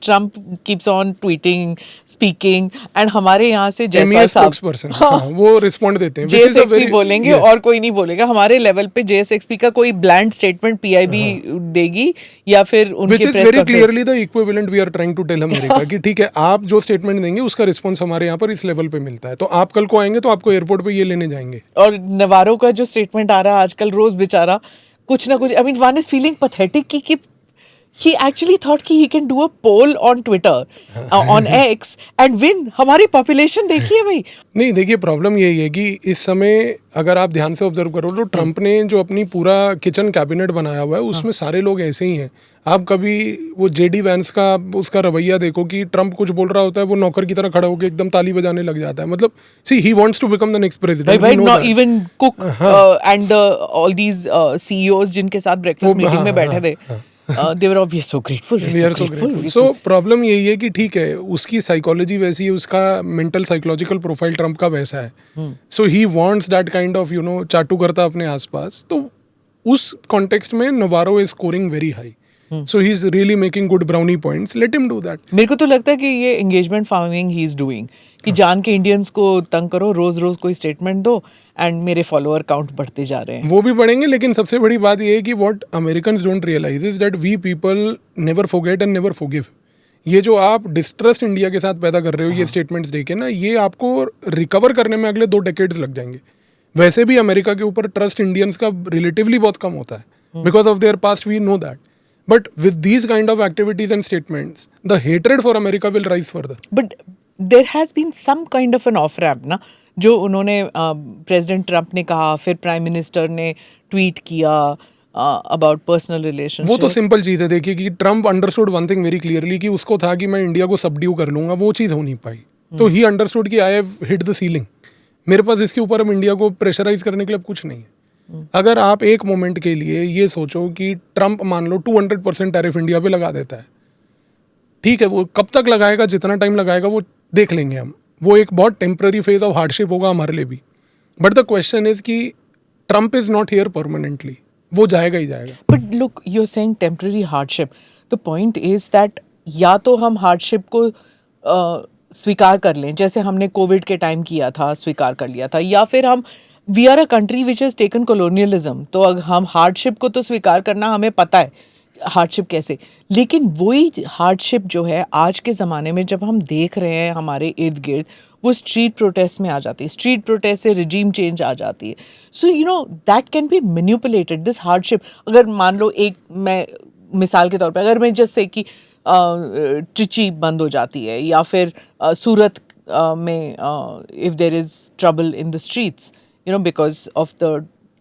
Trump keeps on tweeting, speaking, and हमारे यहाँ से जायसवाल साहब, हाँ, वो रिस्पॉन्ड देते हैं, JSXP बोलेंगे और कोई नहीं बोलेगा. हमारे लेवल पे JSXP का कोई ब्लैंड स्टेटमेंट PIB देगी या फिर उनके press conference. Which is very clearly the equivalent we are trying to tell America कि ठीक है, आप जो स्टेटमेंट देंगे उसका रिस्पॉन्स हमारे यहाँ पर इस लेवल पे मिलता है, तो आप कल को आएंगे तो आपको एयरपोर्ट पे ये लेने जाएंगे. और नवारो का जो स्टेटमेंट आ रहा है आजकल रोज बेचारा कुछ ना कुछ, I mean one is feeling pathetic कि he actually thought कि he can do a poll on Twitter, on X and win. हमारी पॉपुलेशन देखिए भाई. नहीं, देखिए प्रॉब्लम यही है कि इस समय अगर आप ध्यान से ऑब्जर्व करो तो ट्रम्प ने जो अपनी पूरा किचन कैबिनेट बनाया हुआ है उसमें सारे लोग ऐसे ही हैं. आप कभी वो JD वैंस का उसका रवैया देखो कि ट्रम्प कुछ बोल रहा होता है, वो नौकर की तरह खड़ा होकर एकदम ताली बजाने लग जाता है. मतलब see he wants to become the next president. भाई not even Cook and all these CEOs जिनके साथ ब्रेकफास्ट मीटिंग में बैठे थे, they were obviously so grateful. We are so grateful. So problem यही है कि ठीक है, उसकी साइकोलॉजी वैसी है, उसका मेंटल साइकोलॉजिकल प्रोफाइल ट्रम्प का वैसा है. So he wants that kind of चाटू करता अपने आसपास. तो उस कॉन्टेक्स्ट में Navarro is scoring very high. So he's really making good brownie points. Let him do that. मेरे को तो लगता है कि ये engagement farming he is doing, कि जान के इंडियंस को तंग करो, रोज रोज कोई स्टेटमेंट दो एंड मेरे फॉलोअर काउंट बढ़ते जा रहे हैं. वो भी बढ़ेंगे, लेकिन सबसे बड़ी बात ये है कि what Americans don't realise is that we people never forget and never forgive. ये जो आप डिस्ट्रस्ट इंडिया के साथ पैदा कर रहे हो, ये स्टेटमेंट्स देके ना, ये आपको रिकवर करने में अगले 2 डेकेड्स लग जाएंगे. वैसे भी अमेरिका के ऊपर ट्रस्ट इंडियंस का रिलेटिवली बहुत कम होता है because of their past, we know that. But with these kind of activities and statements, the hatred for America will rise further. But there has been some kind of an off ramp ना, जो उन्होंने president Trump ने कहा, फिर prime minister ने tweet किया about personal relationship. वो तो सिंपल चीज़ है. देखिए कि Trump understood one thing very clearly कि उसको था कि मैं इंडिया को सबड्यू कर लूंगा. वो चीज़ हो नहीं पाई. तो ही अंडरस्टूड कि I have hit the ceiling. मेरे पास इसके ऊपर अब इंडिया को प्रेशराइज करने के लिए अब कुछ नहीं है. अगर आप एक मोमेंट के लिए ये सोचो कि ट्रम्प मान लो 200% टैरिफ इंडिया पे लगा देता है, ठीक है, वो कब तक लगाएगा, जितना टाइम लगाएगा वो देख लेंगे हम. वो एक बहुत टेम्पररी फेज ऑफ हार्डशिप होगा हमारे लिए भी. बट द क्वेश्चन इज कि Trump is not here permanently. वो जाएगा ही जाएगा. But look, you are saying temporary hardship. The point is that या तो हम हार्डशिप को स्वीकार कर लें, जैसे हमने कोविड के टाइम किया था, स्वीकार कर लिया था, या फिर हम we are a country which has taken colonialism. तो अगर हम हार्डशिप को तो स्वीकार करना, हमें पता है हार्डशिप कैसे, लेकिन वही हार्डशिप जो है आज के ज़माने में जब हम देख रहे हैं हमारे इर्द गिर्द, वो स्ट्रीट प्रोटेस्ट में आ जाती है. स्ट्रीट प्रोटेस्ट से रिजीम चेंज आ जाती है. So that can be manipulated, this hardship. अगर मान लो, एक मैं मिसाल के तौर पे, अगर मैं जैसे कि ट्रिची बंद हो जाती है, या फिर सूरत में if there is trouble in the streets, because of the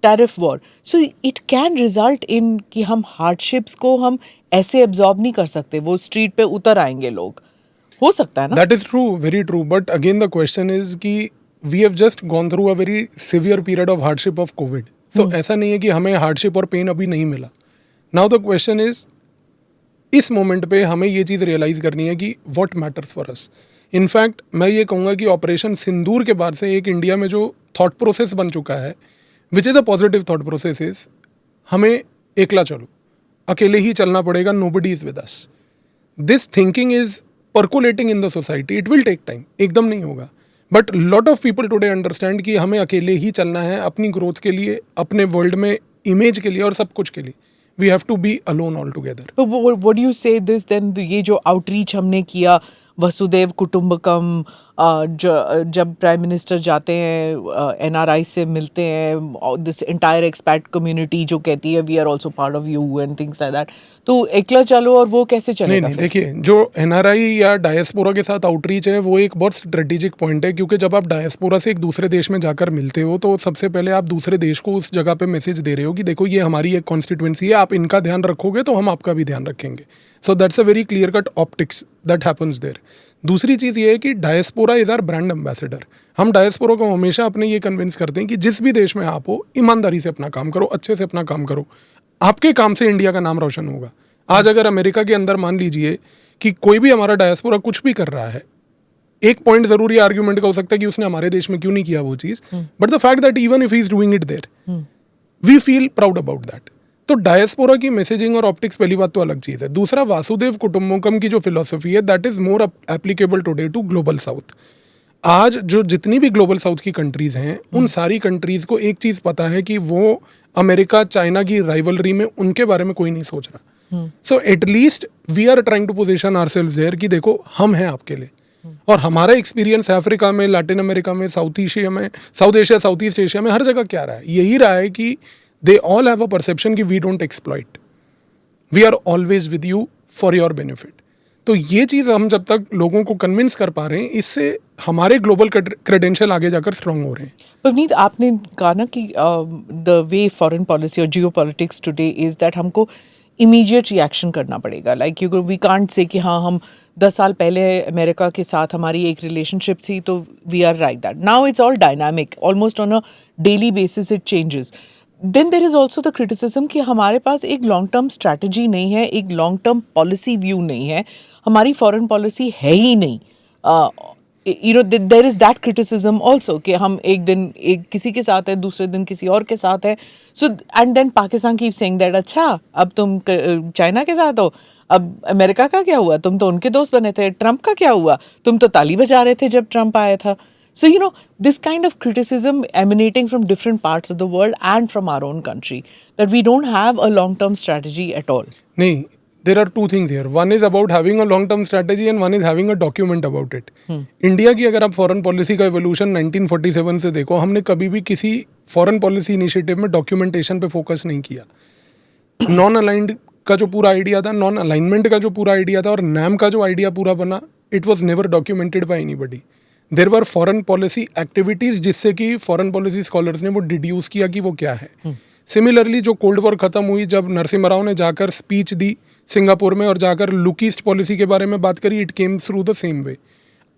tariff war. So it can result in कि हम hardships को हम ऐसे absorb नहीं कर सकते, वो street पे उतर आएंगे लोग. हो सकता है ना? That is true, very true. But again the question is कि we have just gone through a very severe period of hardship of COVID. So ऐसा नहीं है कि हमें hardship और pain अभी नहीं मिला. Now the question is, इस मोमेंट पे हमें ये चीज़ रियलाइज़ करनी है कि what matters for us. In fact मैं ये कहूँगा कि ऑपरेशन सिंदूर के बाद से एक इंडिया में जो थॉट प्रोसेस बन चुका है, which is a positive thought process, is हमें एकला चलो, अकेले ही चलना पड़ेगा, nobody is with us. This thinking is percolating in the society. It will take time, एकदम नहीं होगा. But lot of people today understand कि हमें अकेले ही चलना है अपनी ग्रोथ के लिए, अपने वर्ल्ड में इमेज के लिए और सब कुछ के लिए. We have to be alone altogether. But what do you say this then? ये जो outreach हमने किया, वसुदेव कुटुंबकम, जब प्राइम मिनिस्टर जाते हैं NRI से मिलते हैं, दिस एंटायर एक्सपैट कम्युनिटी जो कहती है we are also part of you and things like that, तो एकला चलो, और वो कैसे चलेगा? नहीं, देखिए, जो NRI या डायस्पोरा के साथ आउटरीच है वो एक बहुत स्ट्रेटेजिक पॉइंट है, क्योंकि जब आप डायस्पोरा से एक दूसरे देश में जाकर मिलते हो तो सबसे पहले आप दूसरे देश को उस जगह पे मैसेज दे रहे हो कि देखो ये हमारी एक कॉन्स्टिट्यूएंसी है, आप इनका ध्यान रखोगे तो हम आपका भी ध्यान रखेंगे. So that's a very clear cut optics that happens there. दूसरी चीज़ ये है कि diaspora is our brand ambassador. हम डायस्पोरा को हमेशा अपने ये कन्विंस करते हैं कि जिस भी देश में आप हो, ईमानदारी से अपना काम करो, अच्छे से अपना काम करो, आपके काम से इंडिया का नाम रोशन होगा. आज अगर अमेरिका के अंदर मान लीजिए कि कोई भी हमारा डायस्पोरा कुछ भी कर रहा है, एक पॉइंट जरूरी आर्ग्यूमेंट का हो सकता है कि उसने हमारे देश में क्यों नहीं किया वो चीज़, but the fact that even if he is doing it there, we feel proud about that. तो डायस्पोरा की मैसेजिंग और ऑप्टिक्स पहली बात तो अलग चीज़ है। दूसरा, वासुदेव कुटुंबकम की जो फिलॉसफी है that is more applicable today to global south. आज जो जितनी भी ग्लोबल साउथ की कंट्रीज़ हैं उन सारी कंट्रीज़ को एक चीज़ पता है कि वो अमेरिका चाइना की राइवलरी में उनके बारे में कोई नहीं सोच रहा। So at least we are trying to position ourselves there कि देखो हम हैं आपके लिए। और हमारा एक्सपीरियंस अफ्रीका में, लैटिन अमेरिका में, साउथ एशिया में, South Asia, South East Asia में हर जगह क्या रहा है, यही रहा है कि they all have a perception कि we don't exploit, we are always with you for your benefit. तो ये चीज़ हम जब तक लोगों को कन्विंस कर पा रहे हैं, इससे हमारे ग्लोबल क्रेडेंशियल आगे जाकर स्ट्रांग हो रहे हैं। पवनीत, आपने कहा ना कि द वे फॉरेन पॉलिसी और जियो पॉलिटिक्स टुडे इज दैट हमको इमीडिएट रिएक्शन करना पड़ेगा। Like you we can't say कि हाँ हम 10 साल पहले अमेरिका के साथ हमारी एक रिलेशनशिप थी तो we are like that. Now it's all dynamic, almost on a daily basis it changes. Then there is also the criticism कि हमारे पास एक लॉन्ग टर्म स्ट्रैटेजी नहीं है, एक लॉन्ग टर्म पॉलिसी व्यू नहीं है, हमारी फॉरेन पॉलिसी है ही नहीं। You know there is that criticism also कि हम एक दिन एक किसी के साथ है, दूसरे दिन किसी और के साथ है। So and then Pakistan keep saying that अच्छा अब तुम चाइना के साथ हो, अब अमेरिका का क्या हुआ, तुम तो उनके दोस्त बने थे। ट्रंप का क्या हुआ, तुम तो ताली बजा रहे थे जब ट्रंप आया था। So, you know, this kind of criticism emanating from different parts of the world and from our own country, that we don't have a long-term strategy at all. नहीं, there are two things here. One is about having a long-term strategy and one is having a document about it. India की अगर आप foreign policy का evolution 1947 से देखो, हमने कभी भी किसी फॉरेन पॉलिसी इनिशिएटिव में डॉक्यूमेंटेशन पे फोकस नहीं किया। नॉन अलाइंड का जो पूरा आइडिया था, नॉन अलाइनमेंट का जो पूरा आइडिया था और नैम का जो आइडिया पूरा बना, it was never documented bye anybody. There were foreign policy activities जिससे कि फॉरेन पॉलिसी स्कॉलर्स ने वो डिड्यूस किया कि वो क्या है। सिमिलरली जो कोल्ड वॉर खत्म हुई, जब नरसिम्हा राव ने जाकर स्पीच दी सिंगापुर में और जाकर लुक ईस्ट पॉलिसी के बारे में बात करी, it came through the same way.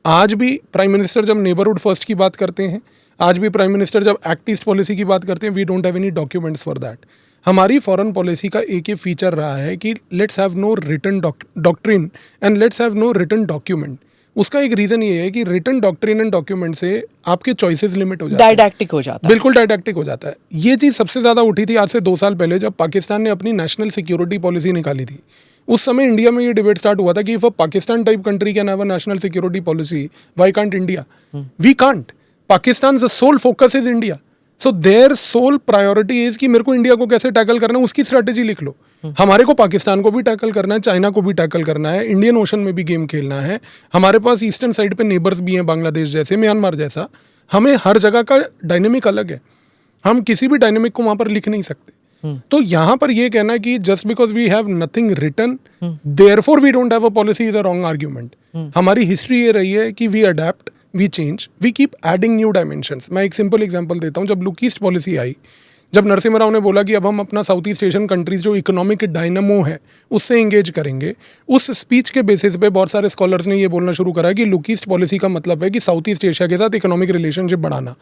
आज भी प्राइम मिनिस्टर जब नेबरहुड फर्स्ट की बात करते हैं, आज भी प्राइम मिनिस्टर जब एक्ट ईस्ट पॉलिसी की बात करते हैं, we don't have any documents for that. हमारी फॉरेन पॉलिसी का एक ही फीचर रहा है कि let's have no written doctrine and let's have no written document. उसका एक रीजन ये है कि रिटन डॉक्ट्रिन एंड डॉक्यूमेंट से आपके चॉइसेस लिमिट हो जाते हैं, डायडैक्टिक हो जाता है। बिल्कुल डायडैक्टिक हो जाता है। ये चीज़ सबसे ज़्यादा उठी थी आज से 2 साल पहले, जब पाकिस्तान ने अपनी नेशनल सिक्योरिटी पॉलिसी निकाली थी। उस समय इंडिया में ये डिबेट स्टार्ट हुआ था कि if a Pakistan type country can have a national security policy, why can't India? We can't. Pakistan sole focus is India, so their sole priority is कि मेरे को इंडिया को कैसे टैकल करना है, उसकी स्ट्रैटेजी लिख लो। हमारे को पाकिस्तान को भी टैकल करना है, चाइना को भी टैकल करना है, इंडियन ओशन में भी गेम खेलना है। हमारे पास ईस्टर्न साइड पे नेबर्स भी हैं, बांग्लादेश जैसे, म्यांमार जैसा। हमें हर जगह का डायनेमिक अलग है, हम किसी भी डायनेमिक को वहां पर लिख नहीं सकते। तो यहाँ पर ये कहना कि just because we have nothing written therefore we don't have a policy is a wrong argument. हमारी हिस्ट्री ये रही है कि we adapt, we change, we keep adding new dimensions. मैं एक सिंपल एग्जांपल देता हूँ। जब लुक ईस्ट पॉलिसी आई, जब नरसिम्हा राव ने बोला कि अब हम अपना साउथ ईस्ट एशियन कंट्रीज जो इकोनॉमिक डायनामो है उससे इंगेज करेंगे, उस स्पीच के बेसिस पे बहुत सारे स्कॉलर्स ने ये बोलना शुरू करा कि लुक ईस्ट पॉलिसी का मतलब है कि साउथ ईस्ट एशिया के साथ इकोनॉमिक रिलेशनशिप बढ़ाना।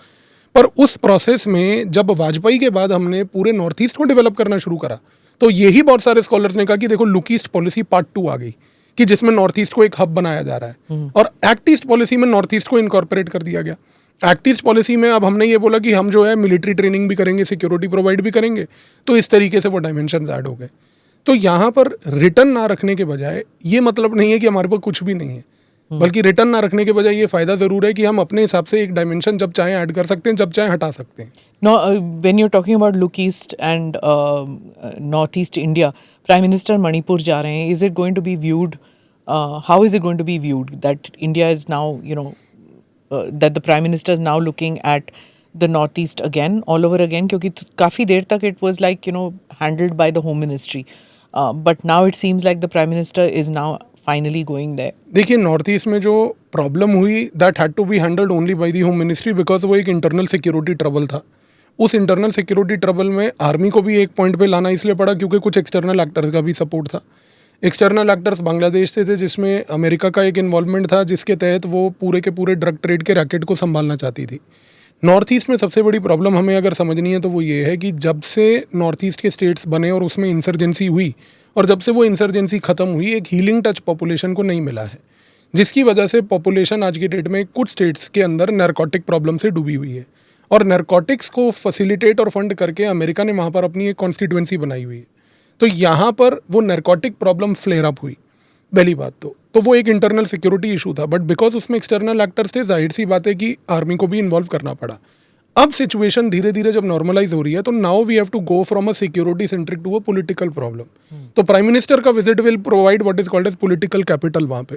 पर उस प्रोसेस में जब वाजपेयी के बाद हमने पूरे नॉर्थ ईस्ट को डेवलप करना शुरू करा, तो यही बहुत सारे स्कॉलर्स ने कहा कि देखो लुक ईस्ट पॉलिसी पार्ट 2 आ गई, कि जिसमें नॉर्थ ईस्ट को एक हब बनाया जा रहा है। और एक्ट ईस्ट पॉलिसी में नॉर्थ ईस्ट को इनकॉर्पोरेट कर दिया गया। एक्ट ईस्ट पॉलिसी में अब हमने ये बोला कि हम जो है मिलिट्री ट्रेनिंग भी करेंगे, सिक्योरिटी प्रोवाइड भी करेंगे। तो इस तरीके से वो डायमेंशन ऐड हो गए। तो यहाँ पर रिटर्न ना रखने के बजाय ये मतलब नहीं है कि हमारे पास कुछ भी नहीं है, बल्कि रिटर्न ना रखने के बजाय ये फायदा जरूर है कि हम अपने हिसाब से एक डायमेंशन जब चाहे ऐड कर सकते हैं, जब चाहे हटा सकते हैं। No, when you're talking about Look East and Northeast India, Prime Minister Manipur जा रहे हैं, is it going to be viewed? How is it going to be viewed that India is now, you know, that the Prime Minister is now looking at the Northeast again, all over again? क्योंकि काफ़ी देर तक it was like, you know, handled by the Home Ministry, but now it seems like the Prime Minister is now finally going there. देखिए, North East में जो problem हुई that had to be handled only by the home ministry, because वो एक internal security trouble था। उस internal security trouble में army को भी एक पॉइंट पे लाना इसलिए पड़ा क्योंकि कुछ एक्सटर्नल एक्टर्स का भी सपोर्ट था। एक्सटर्नल एक्टर्स बांग्लादेश से थे, जिसमें अमेरिका का एक इन्वॉल्वमेंट था, जिसके तहत वो पूरे के पूरे ड्रग ट्रेड के रैकेट को संभालना चाहती थी। नॉर्थ ईस्ट में सबसे बड़ी प्रॉब्लम हमें अगर समझनी है तो वो ये है कि जब से नॉर्थ ईस्ट के स्टेट्स बने और उसमें इंसर्जेंसी हुई, और जब से वो इंसर्जेंसी ख़त्म हुई, एक हीलिंग टच पॉपुलेशन को नहीं मिला है, जिसकी वजह से पॉपुलेशन आज की डेट में कुछ स्टेट्स के अंदर नारकोटिक प्रॉब्लम से डूबी हुई है। और नारकोटिक्स को फैसिलिटेट और फंड करके अमेरिका ने वहाँ पर अपनी एक कॉन्स्टिट्यूएंसी बनाई हुई है। तो यहाँ पर वो नरकोटिक प्रॉब्लम फ्लेयर अप हुई, पहली बात तो वो एक इंटरनल सिक्योरिटी इशू था, बट बिकॉज उसमें एक्सटर्नल एक्टर्स थे, जाहिर सी बात है कि आर्मी को भी इन्वॉल्व करना पड़ा। अब सिचुएशन धीरे धीरे जब नॉर्मलाइज हो रही है, तो now we have to go from a security centric to a political problem. तो प्राइम मिनिस्टर का visit will provide what is called as political capital वहाँ पे।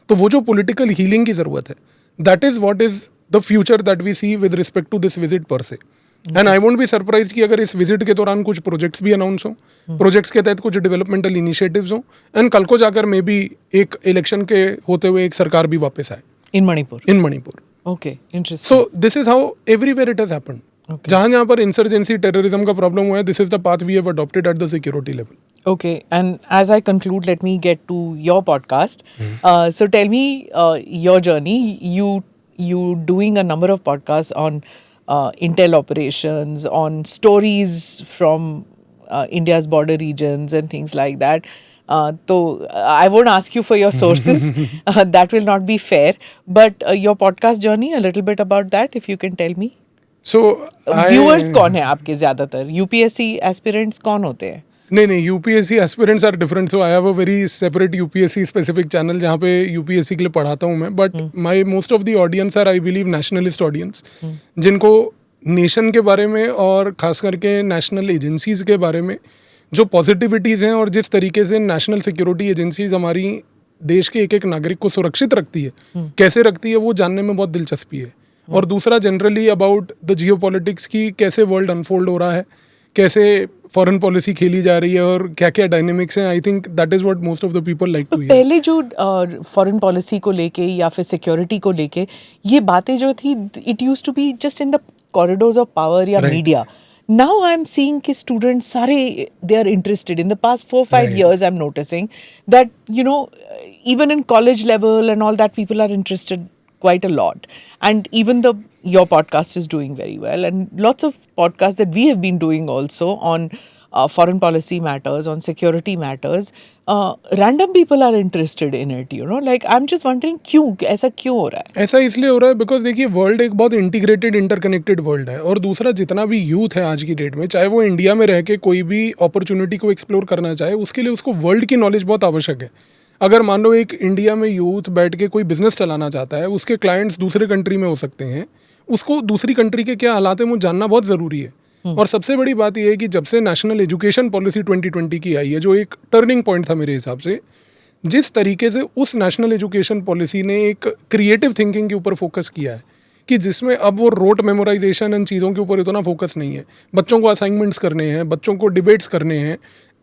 तो वो जो पॉलिटिकल हीलिंग की जरूरत है, that is what is the future that we see with respect to this visit पर से। And I won't be surprise कि अगर इस विजिट के दौरान कुछ प्रोजेक्ट्स भी अनाउंस हों, प्रोजेक्ट्स के तहत कुछ डेवलपमेंटल इनिशिएटिव्स हों, एंड कल को जाकर मे बी एक इलेक्शन के होते हुए एक सरकार भी वापस आए in Manipur. Okay, interesting. So this is how everywhere it has happened. जहां जहां पर इंसर्जेंसी टेररिज्म का प्रॉब्लम हुआ है, this is the path we have adopted at the security level. Okay, and as I conclude, let me get to your podcast. So tell me your journey. You doing a number of podcasts on intel operations, on stories from India's border regions and things like that. So I won't ask you for your sources. That will not be fair. But your podcast journey, a little bit about that, if you can tell me. So Viewers कौन है आपके ज़्यादातर? UPSC aspirants कौन होते हैं? नहीं, UPSC aspirants are different. So I have a very separate UPSC specific channel जहाँ पे यूपीएससी के लिए पढ़ाता हूँ मैं। But my most of the audience are, I believe, nationalist audience, जिनको नेशन के बारे में और खास करके नेशनल एजेंसीज के बारे में जो पॉजिटिविटीज़ हैं और जिस तरीके से नेशनल सिक्योरिटी एजेंसीज हमारी देश के एक एक नागरिक को सुरक्षित रखती है, कैसे रखती है, वो जानने में बहुत दिलचस्पी है। और दूसरा generally about the Jio politics की कैसे वर्ल्ड अनफोल्ड हो रहा है, कैसे फॉरेन पॉलिसी खेली जा रही है और क्या क्या डायनेमिक्स हैं। I think that is what most of the people like to hear. पहले जो फॉरेन पॉलिसी को लेके या फिर सिक्योरिटी को लेके ये बातें जो थी, it used to be just in the corridors of power या media. Now I am seeing कि स्टूडेंट्स सारे they are interested in the past 4-5 years. I am noticing that even in college level and all that, people are interested quite a lot. And even your podcast is doing very well, and lots of podcasts that we have been doing also on foreign policy matters, on security matters, random people are interested in it, like I'm just wondering ऐसा क्यों हो रहा है? ऐसा इसलिए हो रहा है बिकॉज देखिए, वर्ल्ड एक बहुत इंटीग्रेटेड इंटरकनेक्टेड वर्ल्ड है। और दूसरा, जितना भी यूथ है आज की डेट में, चाहे वो इंडिया में रह के कोई भी अपॉर्चुनिटी को एक्सप्लोर करना चाहे, उसके लिए उसको वर्ल्ड की नॉलेज बहुत आवश्यक है। अगर मान लो एक इंडिया में यूथ बैठ के कोई बिजनेस चलाना चाहता है, उसके क्लाइंट्स दूसरे कंट्री में हो सकते हैं, उसको दूसरी कंट्री के क्या हालात है वो जानना बहुत ज़रूरी है। और सबसे बड़ी बात यह है कि जब से नेशनल एजुकेशन पॉलिसी 2020 की आई है, जो एक टर्निंग पॉइंट था मेरे हिसाब से, जिस तरीके से उस नेशनल एजुकेशन पॉलिसी ने एक क्रिएटिव थिंकिंग के ऊपर फोकस किया है, कि जिसमें अब वो रोट मेमोराइजेशन इन चीज़ों के ऊपर इतना फोकस नहीं है। बच्चों को असाइनमेंट्स करने हैं, बच्चों को डिबेट्स करने हैं,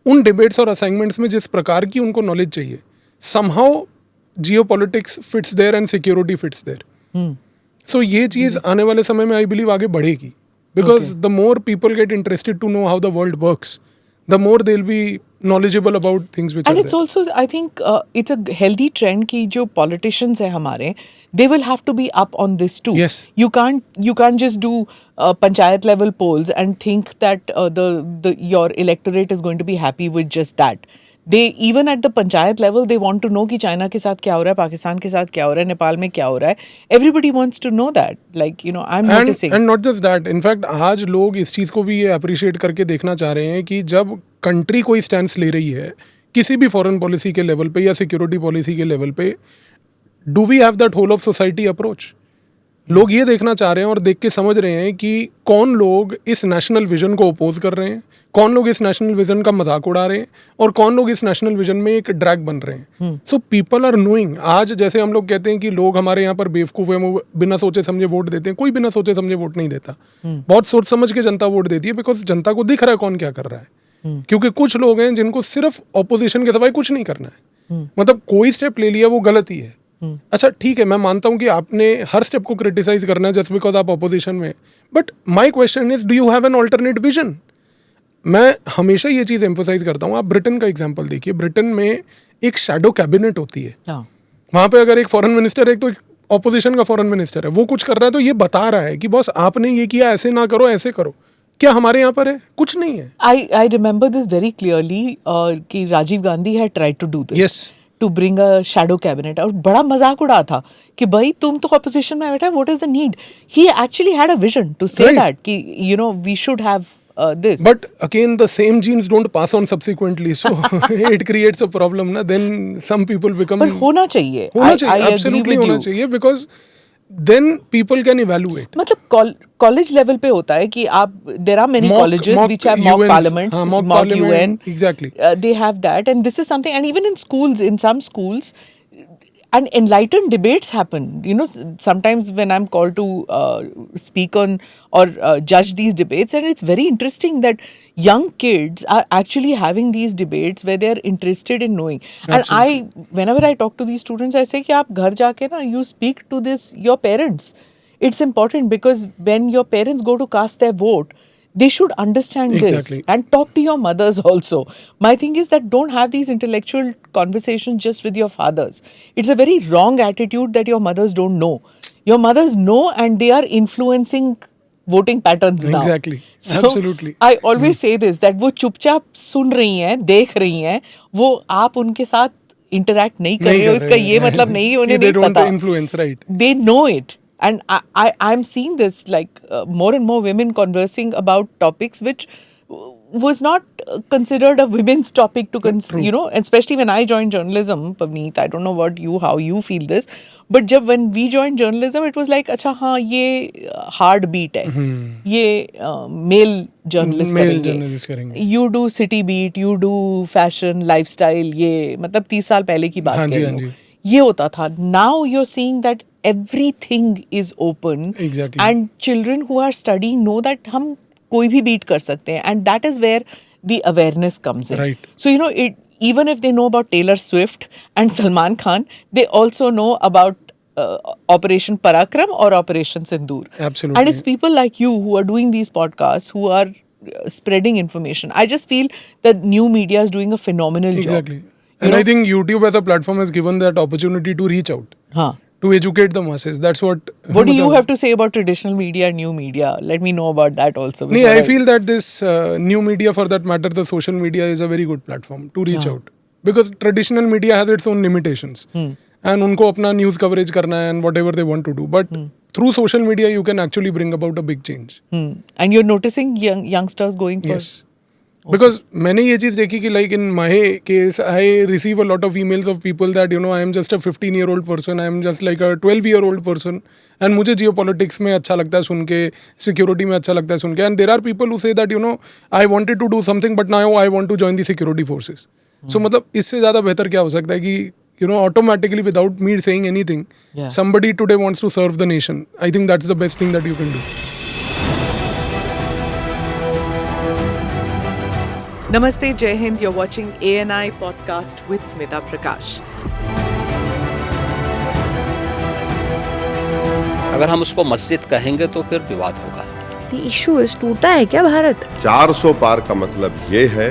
उन डिबेट्स और असाइनमेंट्स में जिस प्रकार की उनको नॉलेज चाहिए, somehow geopolitics fits there and security fits there. So ये चीज़ आने वाले समय में आई बिलीव आगे बढ़ेगी, because the more people get interested to know how the world works, the more they'll be knowledgeable about things which and are it's there. also, I think it's a healthy trend कि जो politicians हैं हमारे, they will have to be up on this too. Yes. You can't just do panchayat level polls and think that your electorate is going to be happy with just that. They, even at the panchayat level, they want to know कि China के साथ क्या हो रहा है, पाकिस्तान के साथ क्या हो रहा है, नेपाल में क्या हो रहा है. Everybody wants to know that. Like, I'm noticing. And not just that. In fact, आज लोग इस चीज़ को भी ये अप्रिशिएट करके देखना चाह रहे हैं कि जब कंट्री कोई स्टैंड ले रही है किसी भी फॉरेन पॉलिसी के लेवल पे या सिक्योरिटी पॉलिसी के लेवल पे, do we have that whole of society approach? लोग ये देखना चाह रहे हैं और देख के समझ रहे हैं कि कौन लोग इस नेशनल विजन को अपोज कर रहे हैं, कौन लोग इस नेशनल विजन का मजाक उड़ा रहे हैं, और कौन लोग इस नेशनल विजन में एक ड्रैग बन रहे हैं। So people are knowing. आज जैसे हम लोग कहते हैं कि लोग हमारे यहाँ पर बेवकूफ़ हैं, वो बिना सोचे समझे वोट देते हैं, कोई बिना सोचे समझे वोट नहीं देता। बहुत सोच समझ के जनता वोट देती है, बिकॉज जनता को दिख रहा है कौन क्या कर रहा है। क्योंकि कुछ लोग हैं जिनको सिर्फ ऑपोजिशन के सिवाय कुछ नहीं करना है, मतलब कोई स्टेप ले लिया वो गलत ही है। अच्छा ठीक है, मैं मानता हूं कि आपने हर स्टेप को क्रिटिसाइज करना है जस्ट बिकॉज आप अपोजिशन में, but my question is, do you have an alternate vision? मैं हमेशा ये चीज़ एम्फोसाइज करता हूँ। आप ब्रिटेन का एग्जांपल देखिए, ब्रिटेन में एक शैडो कैबिनेट होती है। वहाँ पे अगर एक फॉरेन मिनिस्टर है, तो ऑपोजिशन का फॉरेन मिनिस्टर है, वो कुछ कर रहा है तो ये बता रहा है कि बॉस आपने ये किया, ऐसे ना करो, ऐसे करो। क्या हमारे यहाँ पर है? कुछ नहीं है। I remember this very clearly कि Rajiv Gandhi had tried to do this. Yes. To bring a shadow cabinet, और बड़ा मजाक उड़ा था कि भाई तुम तो opposition में बैठा है, what is the need? He actually had a vision to say Right. that कि we should have this. But again, the same genes don't pass on subsequently, so it creates a problem. Na? Then some people become. पर होना चाहिए. होना चाहिए, I agree absolutely with होना you. चाहिए, because then people can evaluate. मतलब college level पे होता है कि आप there are many colleges which have mock parliaments, mock UN, exactly. they have that, and this is something, and even in schools, in some schools, and enlightened debates happen. You know, sometimes when I'm called to speak on or judge these debates, and it's very interesting that young kids are actually having these debates where they are interested in knowing. Absolutely. And whenever I talk to these students, I say कि आप घर जाके ना, you speak to your parents. It's important because when your parents go to cast their vote, they should understand Exactly. this and talk to your mothers also. My thing is that don't have these intellectual conversations just with your fathers. It's a very wrong attitude that your mothers don't know. Your mothers know, and they are influencing voting patterns now. Exactly. So, Absolutely. I always say this, that वो चुपचाप सुन रही हैं, देख रही हैं, वो आप उनके साथ interact नहीं कर रहे हो, इसका ये मतलब नहीं है उन्हें they नहीं don't पता. influence, right? They know it. And I'm seeing this, like more and more women conversing about topics which was not considered a women's topic to you know, especially when I joined journalism, Pavneet, I don't know how you feel this, but when we joined journalism, it was like, अच्छा हाँ ये hard beat है, ये male journalist करेंगे, you do city beat, you do fashion, lifestyle, ये मतलब 30 साल पहले की बात कह रही हूँ, ये होता था. Now you're seeing that everything is open. Exactly. And children who are studying know that हम कोई भी beat कर सकते हैं, and that is where the awareness comes in. Right. So you know, even if they know about Taylor Swift and Salman Khan, they also know about Operation Parakram or Operation Sindoor. Absolutely. And it's people like you who are doing these podcasts who are spreading information. I just feel that new media is doing a phenomenal job. Exactly. And I think YouTube as a platform has given that opportunity to reach out. हाँ. To educate the masses. That's what. What do you have to say about traditional media and new media? Let me know about that also. No, I feel that this new media, for that matter, the social media is a very good platform to reach out. Because traditional media has its own limitations. And unko apna news coverage karna hai and whatever they want to do. But through social media, you can actually bring about a big change. And you're noticing youngsters going for... Yes. Because मैंने ये चीज़ देखी कि like in my case, I receive a lot of emails of people that, you know, I am just a 15-year-old person, I am just like a 12-year-old person, and मुझे geopolitics में अच्छा लगता है सुन के, security में अच्छा लगता है सुन के, and there are people who say that, you know, I wanted to do something but now I want to join the security forces. So मतलब इससे ज़्यादा बेहतर क्या हो सकता है कि, you know, automatically without me saying anything, somebody today wants to serve the nation. I think that's the best thing that you can do. Namaste, Jai Hind. You're watching ANI podcast with Smita Prakash. अगर हम उसको मस्जिद कहेंगे तो फिर विवाद होगा. The issue is टूटा है क्या भारत? 400 पार का मतलब ये है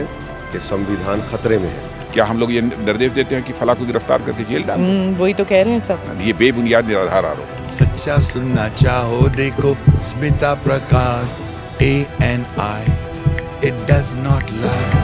कि संविधान खतरे में है. क्या हम लोग ये निर्देश देते हैं कि फला को गिरफ्तार करके जेल डाल दें? वही तो कह रहे हैं सब. ये बेबुनियाद निराधार आरोप. सच्चा सुनना चाहो देखो स्मिता प्रकाश ANI. It does not lie.